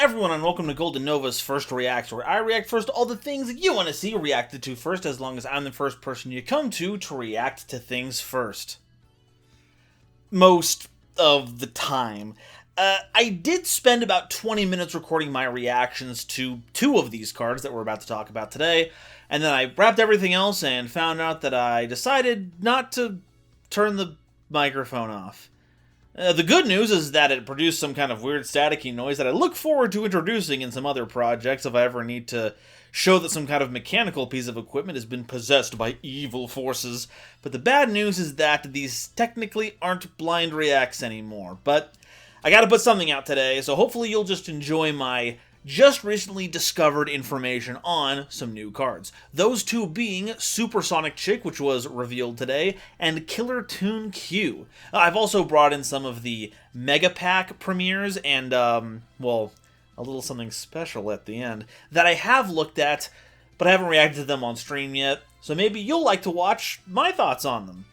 everyone, and welcome to Golden Nova's First React, where I react first to all the things you want to see reacted to first, as long as I'm the first person you come to react to things first. Most of the time. I did spend about 20 minutes recording my reactions to two of these cards that we're about to talk about today, and then I wrapped everything else and found out that I decided not to turn the microphone off. The good news is that it produced some kind of weird staticky noise that I look forward to introducing in some other projects if I ever need to show that some kind of mechanical piece of equipment has been possessed by evil forces. But the bad news is that these technically aren't blind reacts anymore. But I gotta put something out today, so hopefully you'll just enjoy my just recently discovered information on some new cards. Those two being Supersonic Chick, which was revealed today, and Killer Toon Q. I've also brought in some of the Mega Pack premieres and, well, a little something special at the end that I have looked at, but I haven't reacted to them on stream yet, so maybe you'll like to watch my thoughts on them.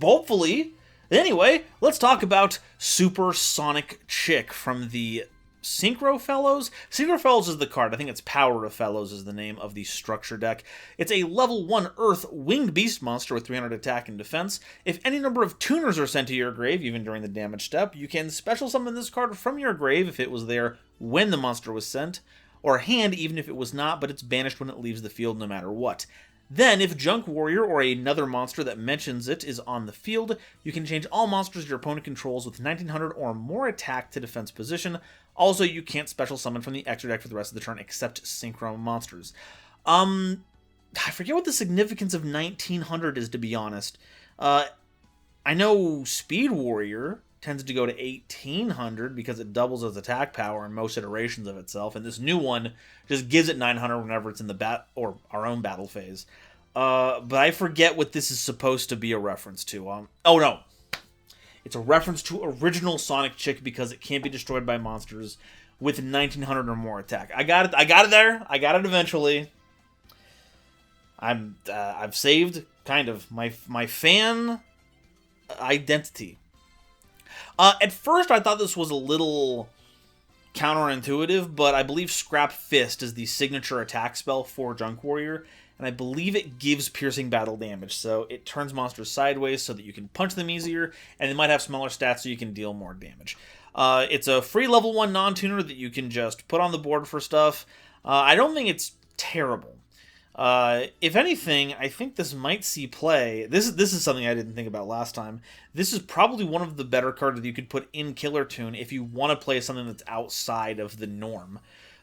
Hopefully. Anyway, let's talk about Supersonic Chick from the Synchro Fellows? Synchro Fellows is the card. I think it's Power of Fellows is the name of the structure deck. It's a level 1 Earth winged beast monster with 300 attack and defense. If any number of tuners are sent to your grave, even during the damage step, you can special summon this card from your grave if it was there when the monster was sent, or hand even if it was not, but it's banished when it leaves the field no matter what. Then, if Junk Warrior or another monster that mentions it is on the field, you can change all monsters your opponent controls with 1900 or more attack to defense position. Also, you can't special summon from the extra deck for the rest of the turn except Synchro monsters. I forget what the significance of 1900 is, to be honest. I know Speed Warrior tends to go to 1800 because it doubles its attack power in most iterations of itself, and this new one just gives it 900 whenever it's in the our own battle phase. But I forget what this is supposed to be a reference to. Oh no, it's a reference to original Sonic Chick because it can't be destroyed by monsters with 1900 or more attack. I got it. I got it there. I got it eventually. I've saved kind of my fan identity. At first, I thought this was a little counterintuitive, but I believe Scrap Fist is the signature attack spell for Junk Warrior, and I believe it gives piercing battle damage, so it turns monsters sideways so that you can punch them easier, and they might have smaller stats so you can deal more damage. It's a free level 1 non-tuner that you can just put on the board for stuff. I don't think it's terrible. If anything, I think this might see play. This is something I didn't think about last time. This is probably one of the better cards that you could put in Killer Toon if you want to play something that's outside of the norm.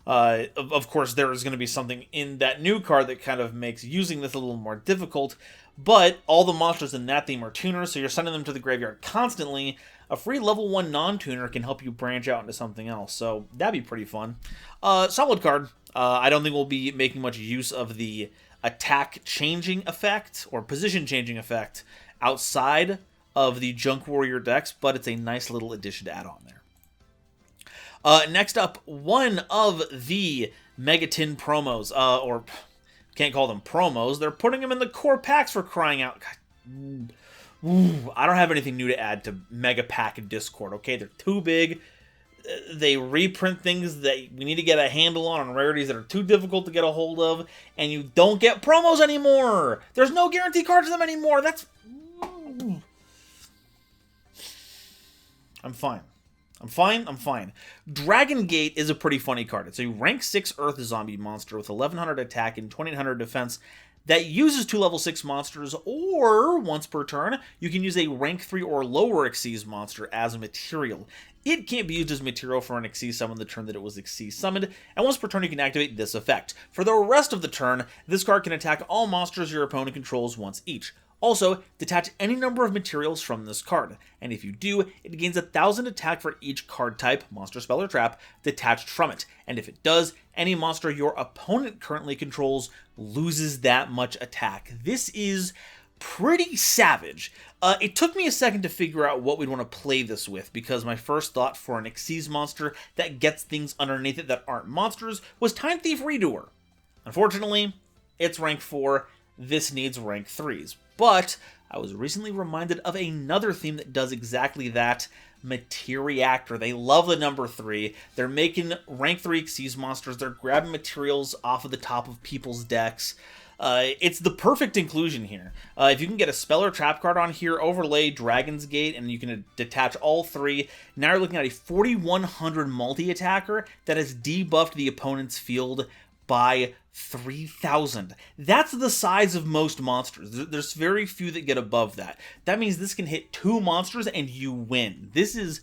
Of course, there is going to be something in that new card that kind of makes using this a little more difficult, but all the monsters in that theme are tuners, so you're sending them to the graveyard constantly. A free level 1 non-tuner can help you branch out into something else, so that'd be pretty fun. Solid card. I don't think we'll be making much use of the attack changing effect or position changing effect outside of the Junk Warrior decks, but it's a nice little addition to add on there. Next up, one of the Megatin promos, or can't call them promos, they're putting them in the core packs for crying out. God. I don't have anything new to add to Mega Pack and Discord, okay? They're too big. They reprint things that we need to get a handle on rarities that are too difficult to get a hold of, and you don't get promos anymore. There's no guarantee cards of them anymore. That's... I'm fine. Dragon Gate is a pretty funny card. It's a rank 6 Earth zombie monster with 1100 attack and 2800 defense that uses 2 level 6 monsters, or once per turn, you can use a rank 3 or lower Xyz monster as a material. It can't be used as material for an Xyz summon the turn that it was Xyz summoned, and once per turn you can activate this effect. For the rest of the turn, this card can attack all monsters your opponent controls once each. Also, detach any number of materials from this card, and if you do, it gains 1000 attack for each card type, monster, spell, or trap, detached from it, and if it does, any monster your opponent currently controls loses that much attack. This is pretty savage. It took me a second to figure out what we'd want to play this with, because my first thought for an Xyz monster that gets things underneath it that aren't monsters was Time Thief Redoer. Unfortunately, it's rank 4, this needs rank 3s. But I was recently reminded of another theme that does exactly that, Materiactor. They love the number 3. They're making rank 3 Xyz monsters. They're grabbing materials off of the top of people's decks. It's the perfect inclusion here. If you can get a spell or trap card on here, overlay Dragon's Gate, and you can detach all 3, now you're looking at a 4100 multi-attacker that has debuffed the opponent's field by 3,000. That's the size of most monsters. There's very few that get above that. That means this can hit 2 monsters and you win. This is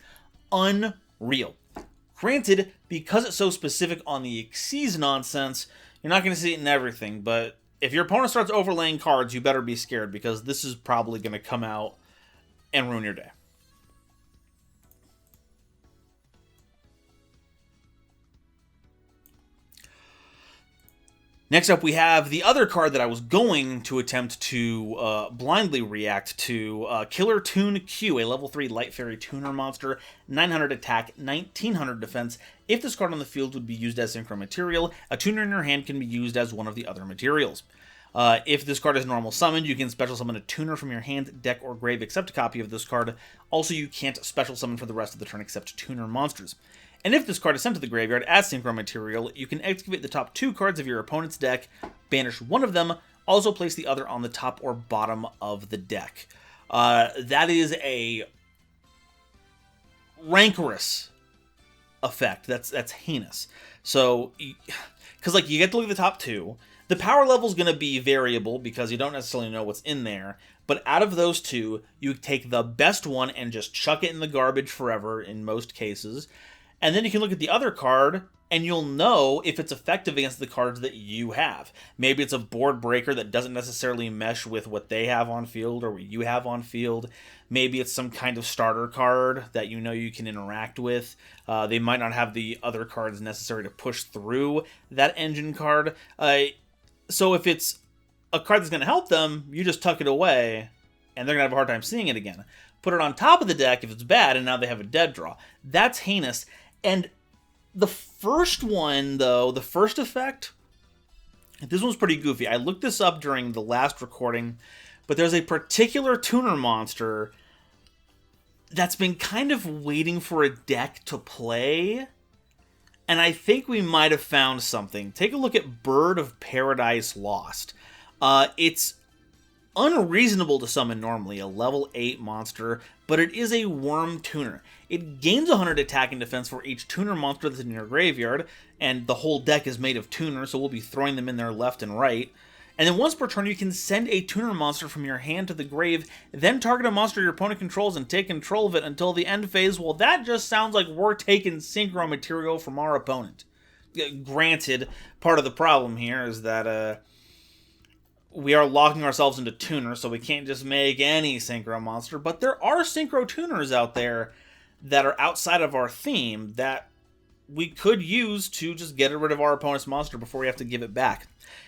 unreal. Granted, because it's so specific on the Xyz nonsense, you're not going to see it in everything, but if your opponent starts overlaying cards, you better be scared, because this is probably going to come out and ruin your day. Next up, we have the other card that I was going to attempt to blindly react to, Killer Toon Q, a level 3 Light Fairy Tuner monster, 900 attack, 1900 defense. If this card on the field would be used as synchro material, a tuner in your hand can be used as one of the other materials. If this card is normal summoned, you can special summon a tuner from your hand, deck, or grave except a copy of this card. Also, you can't special summon for the rest of the turn except tuner monsters. And if this card is sent to the graveyard as synchro material, you can excavate the top 2 cards of your opponent's deck, banish one of them, also place the other on the top or bottom of the deck. That is a rancorous effect. That's heinous. So, because like you get to look at the top 2, the power level is going to be variable because you don't necessarily know what's in there. But out of those 2, you take the best one and just chuck it in the garbage forever in most cases. And then you can look at the other card, and you'll know if it's effective against the cards that you have. Maybe it's a board breaker that doesn't necessarily mesh with what they have on field or what you have on field. Maybe it's some kind of starter card that you know you can interact with. They might not have the other cards necessary to push through that engine card. So if it's a card that's going to help them, you just tuck it away, and they're going to have a hard time seeing it again. Put it on top of the deck if it's bad, and now they have a dead draw. That's heinous. And the first one, though, the first effect, this one's pretty goofy. I looked this up during the last recording, but there's a particular tuner monster that's been kind of waiting for a deck to play, and I think we might have found something. Take a look at Bird of Paradise Lost. It's unreasonable to summon normally, a level 8 monster, but it is a worm tuner. It gains 100 attack and defense for each tuner monster that's in your graveyard, and the whole deck is made of tuners, so we'll be throwing them in there left and right. And then once per turn, you can send a tuner monster from your hand to the grave, then target a monster your opponent controls and take control of it until the end phase. Well, that just sounds like we're taking synchro material from our opponent. Granted, part of the problem here is that we are locking ourselves into tuners, so we can't just make any synchro monster, but there are synchro tuners out there that are outside of our theme that we could use to just get rid of our opponent's monster before we have to give it back.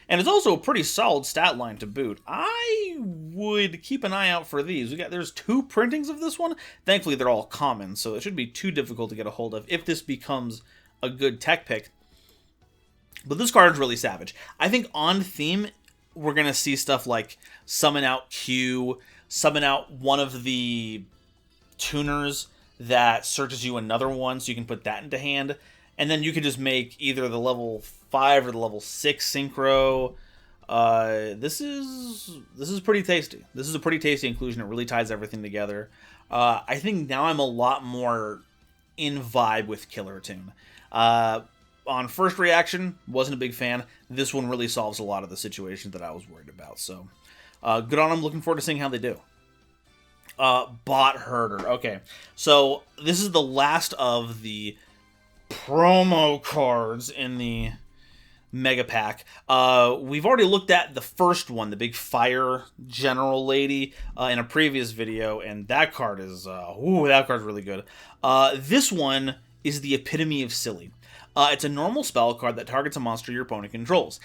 And it's also a pretty solid stat line to boot. I would keep an eye out for these. There's 2 printings of this one. Thankfully, they're all common, so it shouldn't be too difficult to get a hold of if this becomes a good tech pick. But this card is really savage. I think on theme, we're going to see stuff like summon out Q, summon out one of the tuners that searches you another one, so you can put that into hand. And then you can just make either the level 5 or the level 6 synchro. This is pretty tasty. This is a pretty tasty inclusion. It really ties everything together. I think now I'm a lot more in vibe with Killer Toon. On first reaction, wasn't a big fan. This one really solves a lot of the situations that I was worried about. So, good on them. Looking forward to seeing how they do. Bot Herder. Okay, so this is the last of the promo cards in the Mega Pack. We've already looked at the first one, the big Fire General Lady, in a previous video, and that card is, that card's really good. This one is the epitome of silly. It's a normal spell card that targets a monster your opponent controls.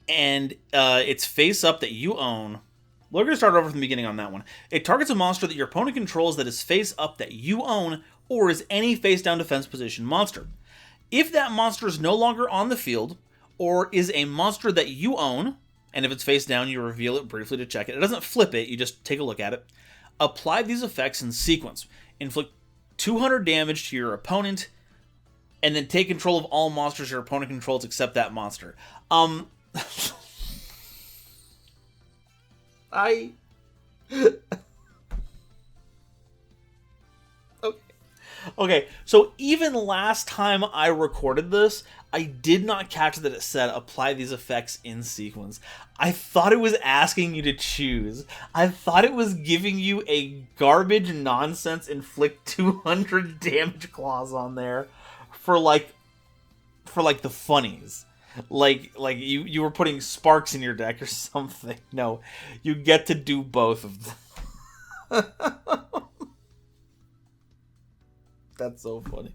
And it's face up that you own. We're going to start over from the beginning on that one. It targets a monster that your opponent controls that is face up that you own, or is any face down defense position monster. If that monster is no longer on the field, or is a monster that you own, and if it's face down, you reveal it briefly to check it. It doesn't flip it, you just take a look at it. Apply these effects in sequence. Inflict 200 damage to your opponent, and then take control of all monsters your opponent controls except that monster. I... Okay, so even last time I recorded this, I did not catch that it said apply these effects in sequence. I thought it was asking you to choose. I thought it was giving you a garbage nonsense inflict 200 damage clause on there for like the funnies. Like you were putting sparks in your deck or something. No, you get to do both of them. That's so funny.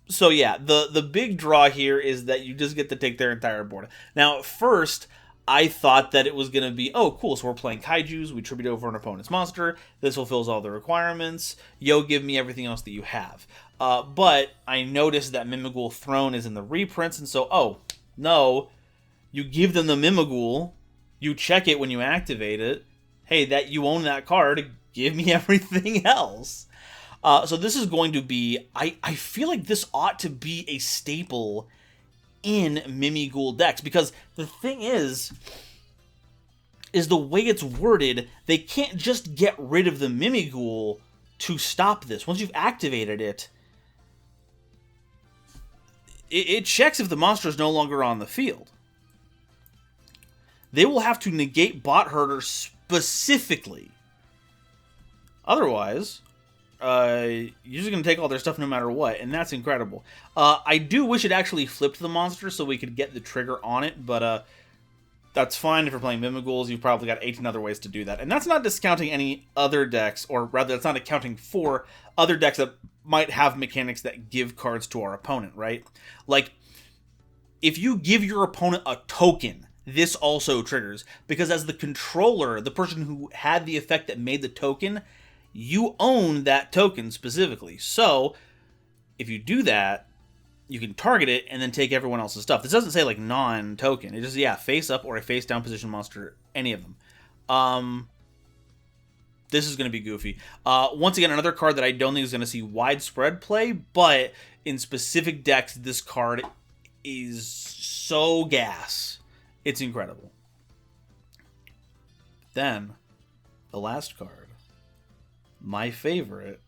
So yeah, the big draw here is that you just get to take their entire board. Now, at first, I thought that it was going to be, oh, cool, so we're playing kaijus, we tribute over an opponent's monster, this fulfills all the requirements, yo, give me everything else that you have. But I noticed that Mimighoul Throne is in the reprints, and so, oh, no, you give them the Mimighoul, you check it when you activate it, hey, that you own that card, give me everything else. So this is going to be, I feel like this ought to be a staple in Mimighoul decks, because the thing is the way it's worded, they can't just get rid of the Mimighoul to stop this. Once you've activated it, it checks if the monster is no longer on the field. They will have to negate Bot Herder specifically. Otherwise, you're just going to take all their stuff no matter what, and that's incredible. I do wish it actually flipped the monster so we could get the trigger on it, but that's fine if you're playing Mimighouls. You've probably got 18 other ways to do that. And that's not discounting any other decks, or rather, that's not accounting for other decks that might have mechanics that give cards to our opponent, right? Like, if you give your opponent a token, this also triggers, because as the controller, the person who had the effect that made the token, you own that token specifically. So, if you do that, you can target it and then take everyone else's stuff. This doesn't say, like, non-token. It just, yeah, face-up or a face-down position monster, any of them. This is going to be goofy. Once again, another card that I don't think is going to see widespread play, but in specific decks, this card is so gas. It's incredible. Then, the last card. My favorite.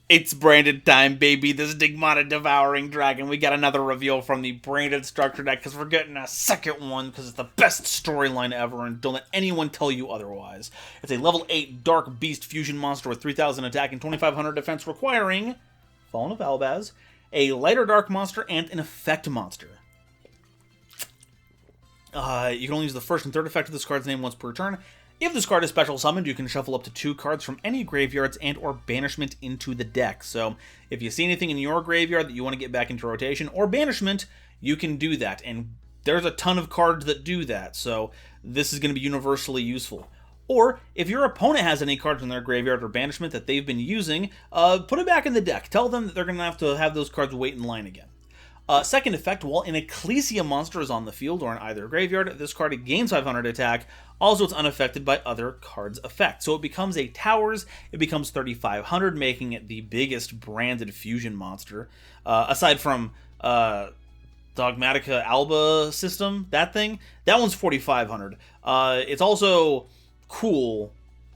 It's branded time, baby. The Stigmata Devouring Dragon. We got another reveal from the branded structure deck because we're getting a second one because it's the best storyline ever, and don't let anyone tell you otherwise. It's a level 8 Dark Beast fusion monster with 3,000 attack and 2,500 defense, requiring Fallen of Albaz, a lighter dark monster, and an effect monster. You can only use the first and third effect of this card's name once per turn. If this card is special summoned, you can shuffle up to 2 cards from any graveyards and or banishment into the deck. So if you see anything in your graveyard that you want to get back into rotation or banishment, you can do that. And there's a ton of cards that do that, so this is going to be universally useful. Or if your opponent has any cards in their graveyard or banishment that they've been using, put it back in the deck. Tell them that they're going to have those cards wait in line again. Second effect, while an Ecclesia monster is on the field or in either graveyard, this card gains 500 attack. Also, it's unaffected by other cards' effects. So it becomes a Towers, it becomes 3,500, making it the biggest branded fusion monster. Aside from Dogmatica Alba system, that one's 4,500. It's also cool.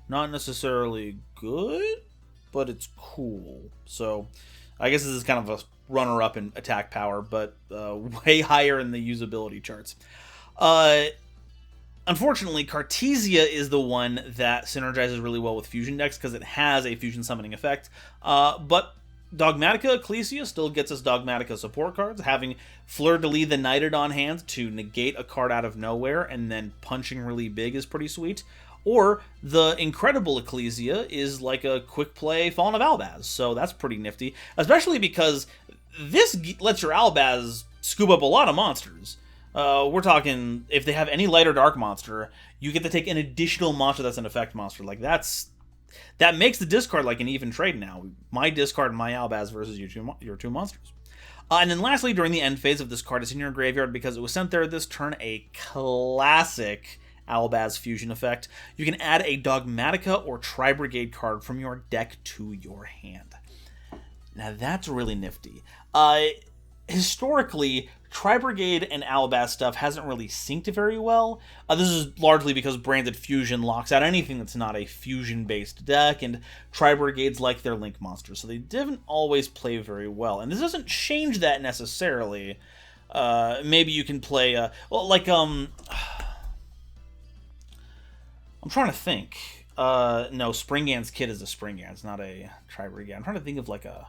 Not necessarily good, but it's cool. So I guess this is kind of a runner-up in attack power, but way higher in the usability charts. Unfortunately, Cartesia is the one that synergizes really well with fusion decks because it has a fusion summoning effect. But Dogmatica Ecclesia still gets us Dogmatica support cards. Having Fleur-de-Lis the Knighted on hand to negate a card out of nowhere and then punching really big is pretty sweet. Or the Incredible Ecclesia is like a quick play Fallen of Albaz, so that's pretty nifty. Especially because this lets your Albaz scoop up a lot of monsters. We're talking, if they have any lighter dark monster, you get to take an additional monster that's an effect monster. Like, that makes the discard like an even trade now. My discard, my Albaz versus your two monsters. And then lastly, during the end phase of this card, it's in your graveyard because it was sent there this turn, a classic Albaz fusion effect, you can add a Dogmatica or Tri-Brigade card from your deck to your hand. Now that's really nifty. Historically, Tri-Brigade and Albaz stuff hasn't really synced very well. This is largely because Branded Fusion locks out anything that's not a fusion-based deck, and Tri-Brigades like their Link monsters, so they didn't always play very well. And this doesn't change that necessarily. Maybe you can play, I'm trying to think. No, Springant's Kid is a Springant, it's not a Tri-Brigade. I'm trying to think of like a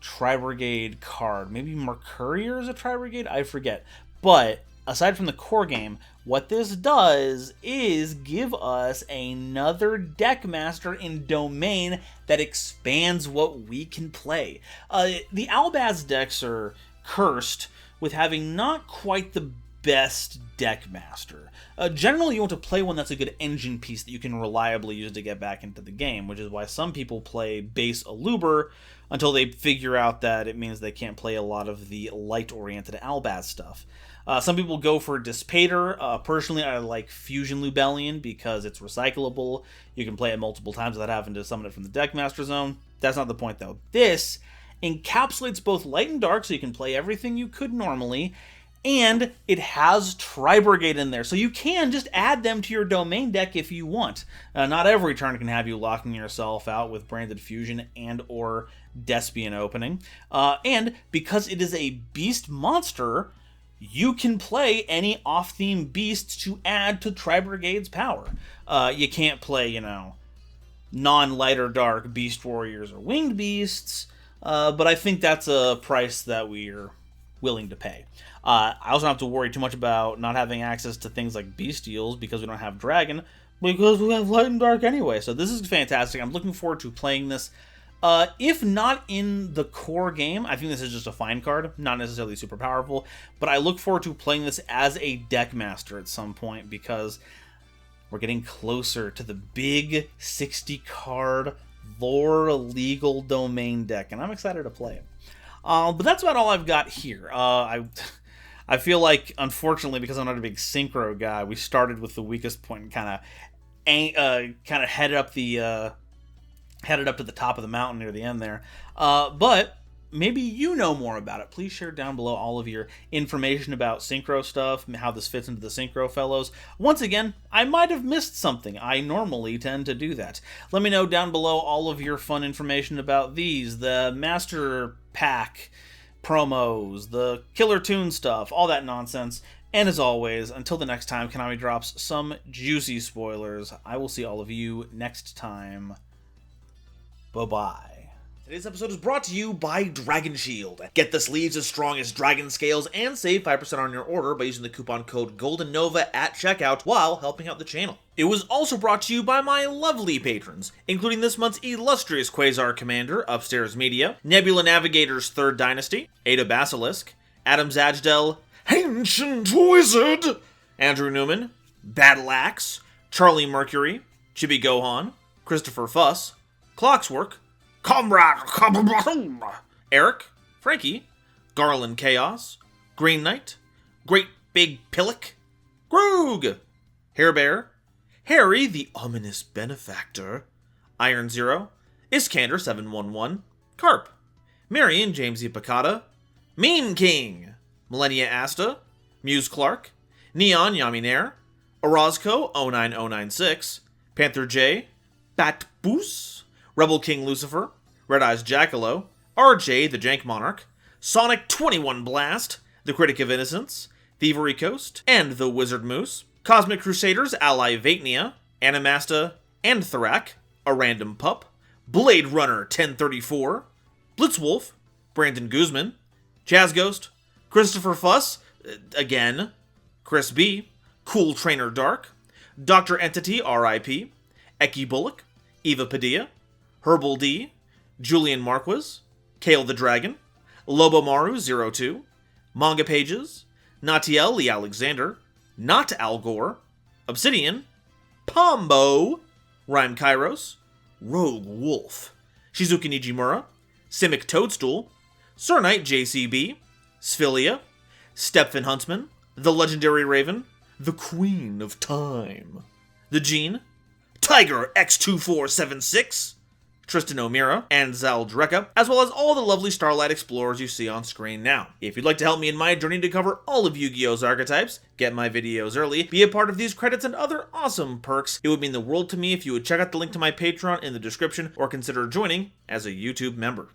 Tri-Brigade card. Maybe Mercurier is a Tri-Brigade? I forget. But aside from the core game, what this does is give us another deck master in Domain that expands what we can play. The Albaz decks are cursed with having not quite the best deck master. Generally, you want to play one that's a good engine piece that you can reliably use to get back into the game, which is why some people play base Aluber until they figure out that it means they can't play a lot of the light-oriented Albaz stuff. Some people go for Dispater. Personally, I like Fusion Lubellion because it's recyclable. You can play it multiple times without having to summon it from the Deckmaster Zone. That's not the point, though. This encapsulates both light and dark, so you can play everything you could normally, and it has Tri-Brigade in there, so you can just add them to your Domain deck if you want. Not every turn can have you locking yourself out with Branded Fusion and or Despian opening. And because it is a beast monster, you can play any off-theme beasts to add to Tri-Brigade's power. You can't play, non-light or dark Beast Warriors or Winged Beasts, but I think that's a price that we're willing to pay. I also don't have to worry too much about not having access to things like Bestials because we don't have Dragon, because we have Light and Dark anyway. So this is fantastic. I'm looking forward to playing this. If not in the core game, I think this is just a fine card, not necessarily super powerful, but I look forward to playing this as a deck master at some point because we're getting closer to the big 60-card lore legal Domain deck, and I'm excited to play it. But that's about all I've got here. I feel like, unfortunately, because I'm not a big synchro guy, we started with the weakest point and kind of headed up to the top of the mountain near the end there. But maybe you know more about it. Please share down below all of your information about synchro stuff, how this fits into the synchro fellows. Once again, I might have missed something. I normally tend to do that. Let me know down below all of your fun information about these, the Master Pack promos, the Killer Tune stuff, all that nonsense. And as always, until the next time Konami drops some juicy spoilers, I will see all of you next time. Bye-bye. Today's episode is brought to you by Dragon Shield. Get the sleeves as strong as dragon scales and save 5% on your order by using the coupon code GoldenNova at checkout while helping out the channel. It was also brought to you by my lovely patrons, including this month's illustrious Quasar Commander, Upstairs Media, Nebula Navigator's Third Dynasty, Ada Basilisk, Adam Zajdel, Ancient Wizard, Andrew Newman, Battle Axe, Charlie Mercury, Chibi Gohan, Christopher Fuss, Clockswork, Comrade Eric, Frankie, Garland Chaos, Green Knight, Great Big Pillock, Groog, Hair Bear, Harry the Ominous Benefactor, Iron Zero, Iskander 711, Carp, Marion Jamesy Picata, Mean King, Millennia Asta, Muse Clark, Neon Yaminair, Orozco 09096, Panther J, Bat Boos, Rebel King Lucifer, Red Eyes Jackalow, RJ the Jank Monarch, Sonic 21 Blast, The Critic of Innocence, Thievery Coast, and the Wizard Moose, Cosmic Crusaders Ally Vatnia, Animasta, and Thorak, A Random Pup, Blade Runner 1034, Blitzwolf, Brandon Guzman, Jazz Ghost, Christopher Fuss, again, Chris B, Cool Trainer Dark, Dr. Entity RIP, Eki Bullock, Eva Padilla, Herbal D, Julian Marquez, Kale the Dragon, Lobomaru02, Manga Pages, Natiel Lee Alexander, Not Al Gore, Obsidian, Pombo, Rhyme Kairos, Rogue Wolf, Shizuki Nijimura, Simic Toadstool, Sir Knight JCB, Sphilia, Stepfin Huntsman, The Legendary Raven, the Queen of Time, the Jean, Tiger X2476, Tristan O'Meara, and Zaldreka, as well as all the lovely Starlight Explorers you see on screen now. If you'd like to help me in my journey to cover all of Yu-Gi-Oh's archetypes, get my videos early, be a part of these credits and other awesome perks, it would mean the world to me if you would check out the link to my Patreon in the description or consider joining as a YouTube member.